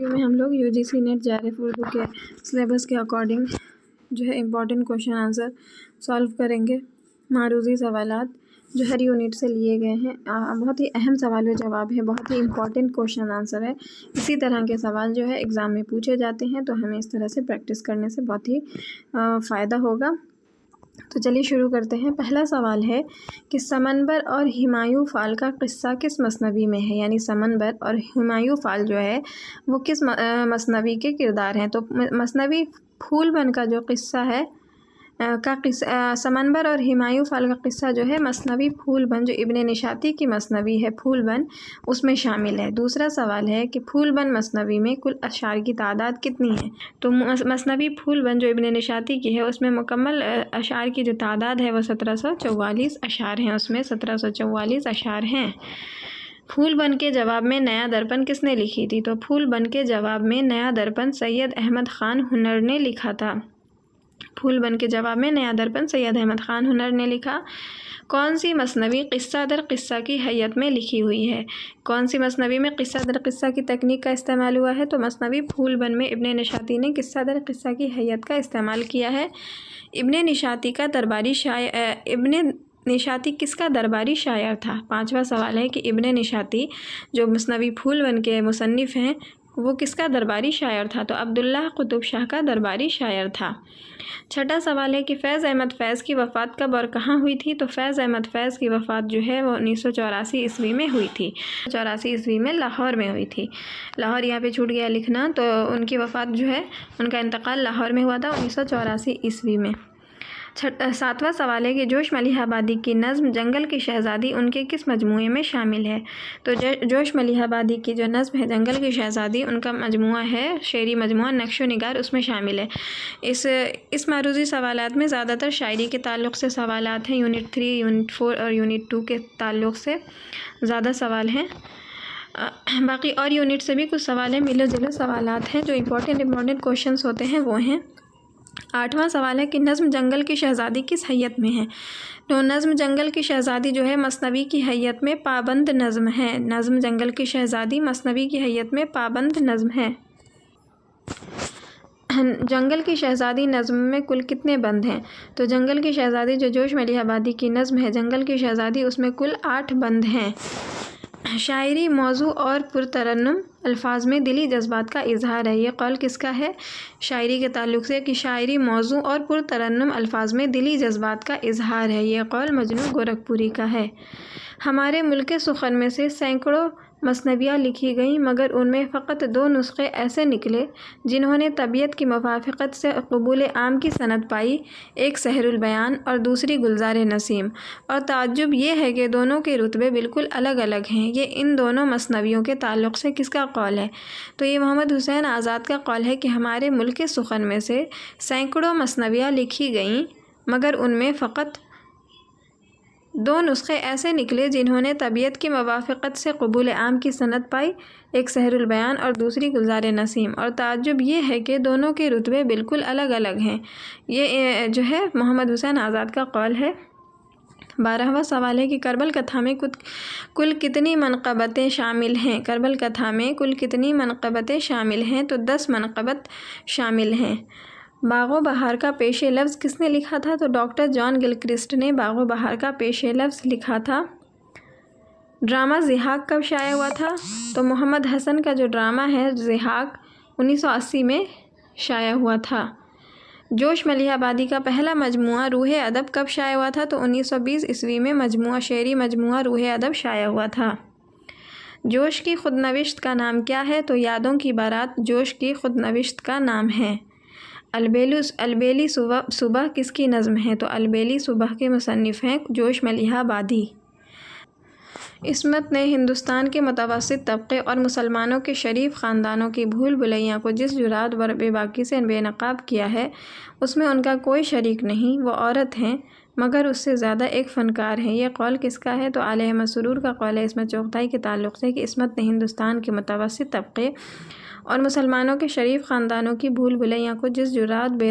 Video میں ہم لوگ UGC نیٹ JRF اردو کے سلیبس کے اکارڈنگ جو ہے امپورٹنٹ کوشچن آنسر سالو کریں گے۔ معروضی سوالات جو ہر یونٹ سے لیے گئے ہیں، بہت ہی اہم سوال و جواب ہے، بہت ہی امپورٹنٹ کوشچن آنسر ہے۔ اسی طرح کے سوال جو ہے ایگزام میں پوچھے جاتے ہیں، تو ہمیں اس طرح سے پریکٹس کرنے سے بہت ہی فائدہ ہوگا۔ تو چلیے شروع کرتے ہیں۔ پہلا سوال ہے کہ سمنبر اور ہمایوں فال کا قصہ کس مثنوی میں ہے؟ یعنی سمنبر اور ہمایوں فال جو ہے وہ کس مثنوی کے کردار ہیں؟ تو مثنوی پھول بن کا جو قصہ ہے سمنبر اور ہمایوں فال کا قصہ جو ہے مثنوی پھول بن جو ابن نشاطی کی مثنوی ہے پھول بن، اس میں شامل ہے۔ دوسرا سوال ہے کہ پھول بن مثنوی میں کل اشعار کی تعداد کتنی ہے؟ تو مثنوی پھول بن جو ابن نشاطی کی ہے اس میں مکمل اشعار کی جو تعداد ہے وہ 1744 اشعار ہیں، اس میں 1744 اشعار ہیں۔ پھول بن کے جواب میں نیا درپن کس نے لکھی تھی؟ تو پھول بن کے جواب میں نیا درپن سید احمد خان ہنر نے لکھا تھا۔ پھول بن کے جواب میں نیا درپن سید احمد خان ہنر نے لکھا۔ کون سی مثنوی قصہ در قصہ کی حیت میں لکھی ہوئی ہے؟ کون سی مثنوی میں قصہ در قصہ کی تکنیک کا استعمال ہوا ہے؟ تو مثنوی پھول بن میں ابن نشاطی نے قصہ در قصہ کی حیت کا استعمال کیا ہے۔ ابن نشاطی کس کا درباری شاعر تھا؟ پانچواں سوال ہے کہ ابن نشاطی جو مثنوی پھول بن کے مصنف ہیں وہ کس کا درباری شاعر تھا؟ تو عبداللہ قطب شاہ کا درباری شاعر تھا۔ چھٹا سوال ہے کہ فیض احمد فیض کی وفات کب اور کہاں ہوئی تھی؟ تو فیض احمد فیض کی وفات جو ہے وہ 1984 عیسوی میں ہوئی تھی۔ 84 عیسوی میں لاہور میں ہوئی تھی۔ لاہور یہاں پہ چھوٹ گیا لکھنا، تو ان کی وفات جو ہے ان کا انتقال لاہور میں ہوا تھا 1984 عیسوی میں۔ ساتواں سوال ہے کہ جوش ملیح آبادی کی نظم جنگل کی شہزادی ان کے کس مجموعے میں شامل ہے؟ تو جوش ملیح آبادی کی جو نظم ہے جنگل کی شہزادی ان کا مجموعہ ہے، شعری مجموعہ نقش و نگار، اس میں شامل ہے۔ اس معروضی سوالات میں زیادہ تر شاعری کے تعلق سے سوالات ہیں، یونٹ 3 یونٹ 4 اور یونٹ 2 کے تعلق سے زیادہ سوال ہیں۔ باقی اور یونٹ سے بھی کچھ سوال ہیں، ملو جلو سوالات ہیں، جو امپورٹنٹ کوشچنس ہوتے ہیں وہ ہیں۔ آٹھواں سوال ہے کہ نظم جنگل کی شہزادی کس حیت میں ہے؟ تو نظم جنگل کی شہزادی جو ہے مثنوی کی حیت میں پابند نظم ہے۔ نظم جنگل کی شہزادی مثنوی کی حیت میں پابند نظم ہے۔ جنگل کی شہزادی نظم میں کل کتنے بند ہیں؟ تو جنگل کی شہزادی جو جوش ملیح آبادی کی نظم ہے جنگل کی شہزادی، اس میں کل 8 بند ہیں۔ شاعری موضوع اور پرترنم الفاظ میں دلی جذبات کا اظہار ہے، یہ قول کس کا ہے؟ شاعری کے تعلق سے کہ شاعری موضوع اور پرترنم الفاظ میں دلی جذبات کا اظہار ہے، یہ قول مجنوں گورکھپوری کا ہے۔ ہمارے ملک سخن میں سے سینکڑوں مثنویاں لکھی گئیں، مگر ان میں فقط 2 نسخے ایسے نکلے جنہوں نے طبیعت کی موافقت سے قبول عام کی سند پائی، ایک سحر البیان اور دوسری گلزار نسیم، اور تعجب یہ ہے کہ دونوں کے رتبے بالکل الگ الگ ہیں۔ یہ ان دونوں مثنویوں کے تعلق سے کس کا قول ہے؟ تو یہ محمد حسین آزاد کا قول ہے کہ ہمارے ملک سخن میں سے سینکڑوں مثنویاں لکھی گئیں، مگر ان میں فقط 2 نسخے ایسے نکلے جنہوں نے طبیعت کی موافقت سے قبول عام کی سند پائی، ایک سحر البیان اور دوسری گلزار نسیم، اور تعجب یہ ہے کہ دونوں کے رتبے بالکل الگ الگ ہیں۔ یہ جو ہے محمد حسین آزاد کا قول ہے۔ 12واں سوال ہے کہ کربل کتھا میں کل کتنی منقبتیں شامل ہیں؟ کربل کتھا میں کل کتنی منقبتیں شامل ہیں؟ تو 10 منقبت شامل ہیں۔ باغ و بہار کا پیش لفظ کس نے لکھا تھا؟ تو ڈاکٹر جان گلکرسٹ نے باغ و بہار کا پیش لفظ لکھا تھا۔ ڈرامہ ضحاک کب شائع ہوا تھا؟ تو محمد حسن کا جو ڈرامہ ہے ضحاک 1980 میں شائع ہوا تھا۔ جوش ملیح آبادی کا پہلا مجموعہ روح ادب کب شائع ہوا تھا؟ تو 1920 عیسوی میں شعری مجموعہ روح ادب شائع ہوا تھا۔ جوش کی خود نوشت کا نام کیا ہے؟ تو یادوں کی بارات جوش کی خود نوشت کا نام ہے۔ البیلی صبح کس کی نظم ہے؟ تو البیلی صبح کے مصنف ہیں جوش ملیح آبادی۔ عصمت نے ہندوستان کے متوسط طبقے اور مسلمانوں کے شریف خاندانوں کی بھول بھلیاں کو جس جرات و بے باکی سے بے نقاب کیا ہے، اس میں ان کا کوئی شریک نہیں، وہ عورت ہیں مگر اس سے زیادہ ایک فنکار ہیں، یہ قول کس کا ہے؟ تو آل احمد سرور کا قول ہے عصمت چغتائی کے تعلق سے کہ عصمت نے ہندوستان کے متوسط طبقے اور مسلمانوں کے شریف خاندانوں کی بھول بھلیاں کو جس جرات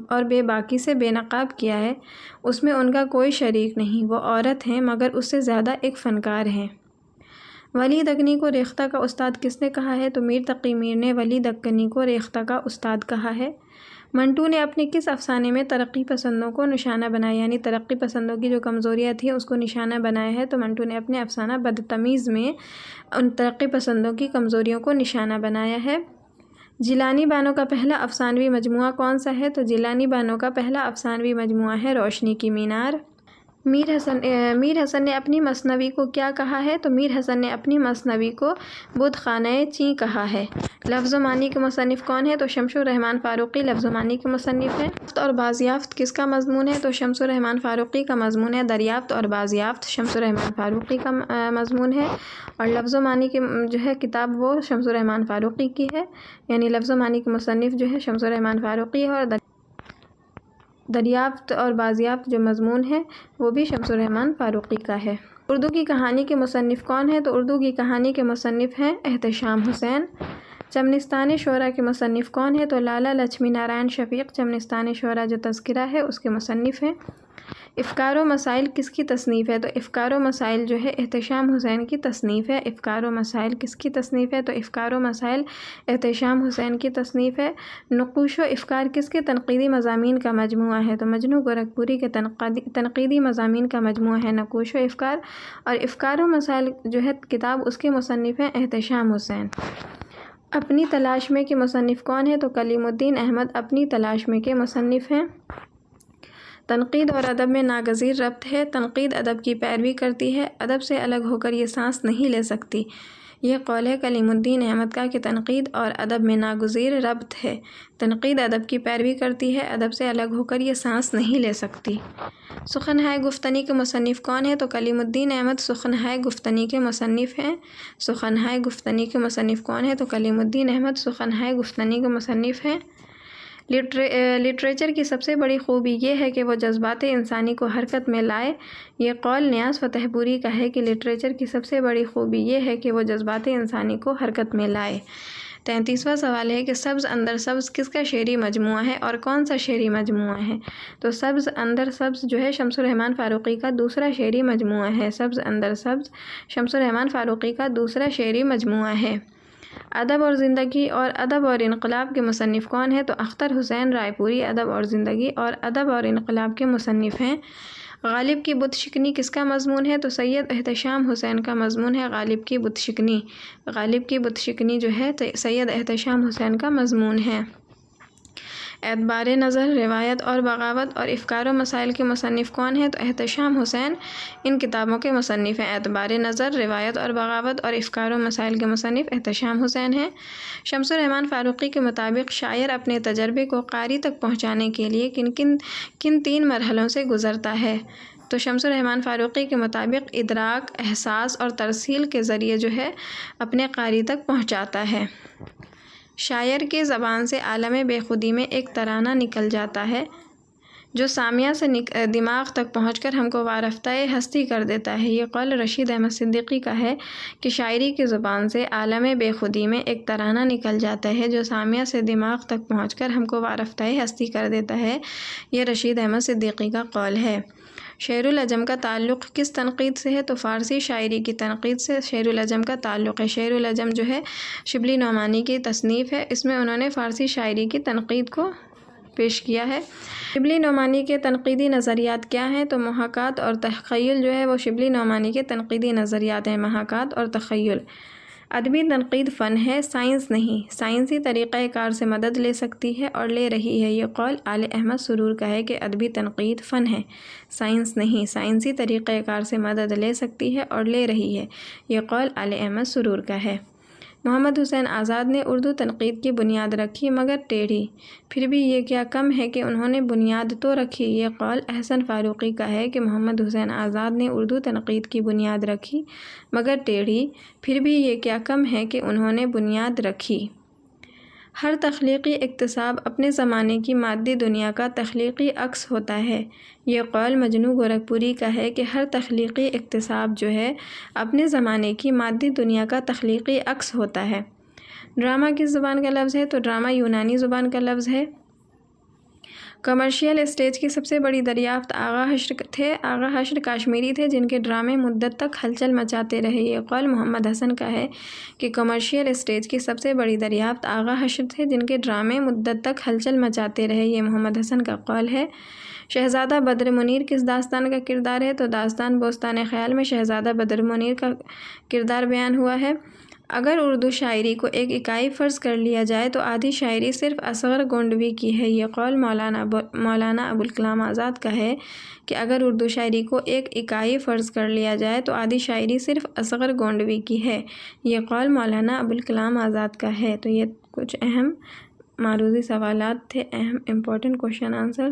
اور بے باکی سے بے نقاب کیا ہے، اس میں ان کا کوئی شریک نہیں، وہ عورت ہیں مگر اس سے زیادہ ایک فنکار ہیں۔ ولی دکنی کو ریختہ کا استاد کس نے کہا ہے؟ تو میر تقی میر نے ولی دکنی کو ریختہ کا استاد کہا ہے۔ منٹو نے اپنے کس افسانے میں ترقی پسندوں کو نشانہ بنایا، یعنی ترقی پسندوں کی جو کمزوریاں تھیں اس کو نشانہ بنایا ہے؟ تو منٹو نے اپنے افسانہ بدتمیز میں ان ترقی پسندوں کی کمزوریوں کو نشانہ بنایا ہے۔ جیلانی بانو کا پہلا افسانوی مجموعہ کون سا ہے؟ تو جیلانی بانو کا پہلا افسانوی مجموعہ ہے روشنی کی مینار۔ میر حسن نے اپنی مثنوی کو کیا کہا ہے؟ تو میر حسن نے اپنی مثنوی کو بت خانہ چیں کہا ہے۔ لفظ و معنی کے مصنف کون ہے؟ تو شمس الرحمن فاروقی لفظ و معنی کے مصنف ہیں۔ اور بازیافت کس کا مضمون ہے؟ تو شمس الرحمن فاروقی کا مضمون ہے۔ دریافت اور بازیافت شمس الرحمن فاروقی کا مضمون ہے، اور لفظ و معنی کی جو ہے کتاب وہ شمس الرحمن فاروقی کی ہے، یعنی لفظ و معنی کے مصنف جو ہے شمس الرحمن فاروقی ہے، اور دریافت اور بازیافت جو مضمون ہے وہ بھی شمس الرحمن فاروقی کا ہے۔ اردو کی کہانی کے مصنف کون ہے؟ تو اردو کی کہانی کے مصنف ہیں احتشام حسین۔ چمنستان شعراء کے مصنف کون ہے؟ تو لالا لچھمی نارائن شفیق چمنستان شعراء جو تذکرہ ہے اس کے مصنف ہیں۔ افکار و مسائل کس کی تصنیف ہے؟ تو افکار و مسائل جو ہے احتشام حسین کی تصنیف ہے۔ افکار و مسائل کس کی تصنیف ہے؟ تو افکار و مسائل احتشام حسین کی تصنیف ہے۔ نقوش و افکار کس کے تنقیدی مضامین کا مجموعہ ہے؟ تو مجنوں گورکھپوری کے تنقیدی مضامین کا مجموعہ ہے نقوش و افکار، اور افکار و مسائل جو ہے کتاب اس کے مصنف ہیں احتشام حسین۔ اپنی تلاش میں کے مصنف کون ہے؟ تو کلیم الدین احمد اپنی تلاش میں کے مصنف ہیں۔ تنقید اور ادب میں ناگزیر ربط ہے۔ تنقید ادب کی پیروی کرتی ہے، ادب سے الگ ہو کر یہ سانس نہیں لے سکتی۔ یہ قول ہے کلیم الدین احمد کا کہ تنقید اور ادب میں ناگزیر ربط ہے۔ تنقید ادب کی پیروی کرتی ہے، ادب سے الگ ہو کر یہ سانس نہیں لے سکتی۔ سخنہائے گفتنی کے مصنف کون ہے؟ تو کلیم الدین احمد سخنہائے گفتنی کے مصنف ہیں۔ سخنہائے گفتنی کے مصنف کون ہے؟ تو کلیم الدین احمد سخنہائے گفتنی کے مصنف ہیں۔ لٹریچر کی سب سے بڑی خوبی یہ ہے کہ وہ جذبات انسانی کو حرکت میں لائے۔ یہ قول نیاز فتح پوری کا ہے کہ لٹریچر کی سب سے بڑی خوبی یہ ہے کہ وہ جذبات انسانی کو حرکت میں لائے۔ 33واں سوال ہے کہ سبز اندر سبز کس کا شعری مجموعہ ہے اور کون سا شعری مجموعہ ہے؟ تو سبز اندر سبز جو ہے شمس الرحمن فاروقی کا دوسرا شعری مجموعہ ہے۔ سبز اندر سبز شمس الرحمن فاروقی کا دوسرا شعری مجموعہ ہے۔ ادب اور زندگی اور ادب اور انقلاب کے مصنف کون ہے؟ تو اختر حسین رائے پوری ادب اور زندگی اور ادب اور انقلاب کے مصنف ہیں۔ غالب کی بت شکنی کس کا مضمون ہے؟ تو سید احتشام حسین کا مضمون ہے غالب کی بت شکنی۔ غالب کی بت شکنی جو ہے سید احتشام حسین کا مضمون ہے۔ اعتبار نظر، روایت اور بغاوت اور افکار و مسائل کے مصنف کون ہیں؟ تو احتشام حسین ان کتابوں کے مصنف ہیں۔ اعتبار نظر، روایت اور بغاوت اور افکار و مسائل کے مصنف احتشام حسین ہیں۔ شمس الرحمن فاروقی کے مطابق شاعر اپنے تجربے کو قاری تک پہنچانے کے لیے کن تین مرحلوں سے گزرتا ہے؟ تو شمس الرحمن فاروقی کے مطابق ادراک، احساس اور ترسیل کے ذریعے جو ہے اپنے قاری تک پہنچاتا ہے۔ شاعر کے زبان سے عالم بے خودی میں ایک ترانہ نکل جاتا ہے جو سامعہ سے دماغ تک پہنچ کر ہم کو وارفتہ ہستی کر دیتا ہے۔ یہ قول رشید احمد صدیقی کا ہے کہ شاعری کی زبان سے عالم بے خودی میں ایک ترانہ نکل جاتا ہے جو سامعہ سے دماغ تک پہنچ کر ہم کو وارفتہ ہستی کر دیتا ہے۔ یہ رشید احمد صدیقی کا قول ہے۔ شعر العجم کا تعلق کس تنقید سے ہے؟ تو فارسی شاعری کی تنقید سے شعر العجم کا تعلق ہے۔ شعر العجم جو ہے شبلی نعمانی کی تصنیف ہے، اس میں انہوں نے فارسی شاعری کی تنقید کو پیش کیا ہے۔ شبلی نعمانی کے تنقیدی نظریات کیا ہیں؟ تو محاکات اور تخیل جو ہے وہ شبلی نعمانی کے تنقیدی نظریات ہیں، محاکات اور تخیل۔ ادبی تنقید فن ہے، سائنس نہیں، سائنسی طریقہ کار سے مدد لے سکتی ہے اور لے رہی ہے۔ یہ قول آل احمد سرور کا ہے کہ ادبی تنقید فن ہے، سائنس نہیں، سائنسی طریقہ کار سے مدد لے سکتی ہے اور لے رہی ہے۔ یہ قول آل احمد سرور کا ہے۔ محمد حسین آزاد نے اردو تنقید کی بنیاد رکھی مگر ٹیڑھی، پھر بھی یہ کیا کم ہے کہ انہوں نے بنیاد تو رکھی۔ یہ قول احسن فاروقی کا ہے کہ محمد حسین آزاد نے اردو تنقید کی بنیاد رکھی مگر ٹیڑھی، پھر بھی یہ کیا کم ہے کہ انہوں نے بنیاد رکھی۔ ہر تخلیقی اکتساب اپنے زمانے کی مادی دنیا کا تخلیقی عکس ہوتا ہے۔ یہ قول مجنوں گورکھپوری کا ہے کہ ہر تخلیقی اکتساب جو ہے اپنے زمانے کی مادی دنیا کا تخلیقی عکس ہوتا ہے۔ ڈرامہ کس زبان کا لفظ ہے؟ تو ڈرامہ یونانی زبان کا لفظ ہے۔ کمرشیل اسٹیج کی سب سے بڑی دریافت آغا حشر تھے۔ آغا حشر کشمیری تھے جن کے ڈرامے مدت تک ہلچل مچاتے رہے۔ یہ قول محمد حسن کا ہے کہ کمرشیل اسٹیج کی سب سے بڑی دریافت آغا حشر تھے جن کے ڈرامے مدت تک ہلچل مچاتے رہے۔ یہ محمد حسن کا قول ہے۔ شہزادہ بدر منیر کس داستان کا کردار ہے؟ تو داستان بوستان خیال میں شہزادہ بدر منیر کا کردار بیان ہوا ہے۔ اگر اردو شاعری کو ایک اکائی فرض کر لیا جائے تو آدھی شاعری صرف اصغر گونڈوی کی ہے۔ یہ قول مولانا ابوالکلام آزاد کا ہے کہ اگر اردو شاعری کو ایک اکائی فرض کر لیا جائے تو آدھی شاعری صرف اصغر گونڈوی کی ہے۔ یہ قول مولانا ابوالکلام آزاد کا ہے۔ تو یہ کچھ اہم معروضی سوالات تھے، اہم امپورٹنٹ کوشچن آنسر۔